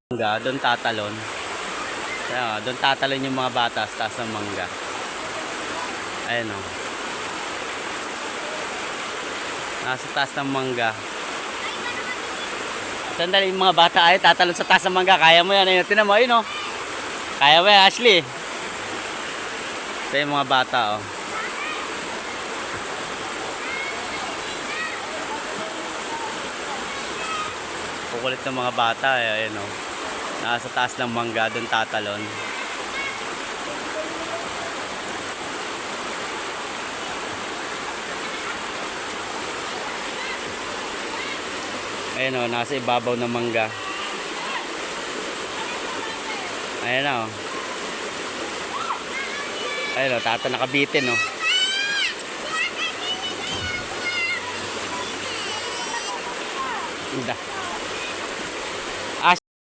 Mangga, doon tatalon. Kaya doon tatalon yung mga bata sa taas ng mangga. Ayan o. Nasa taas ng mangga. Sandali yung mga bata ay tatalon sa taas ng mangga. Kaya mo yan. Ayun, tinan mo, ayun o. Kaya mo yan, Ashley. Ito yung mga bata o. Kukulit ng mga bata. Ayun o. Nasa taas ng mangga, doon tatalon. Ayan o, nasa ibabaw ng mangga. Ayan o. Ayan o, tata nakabitin o. Inda.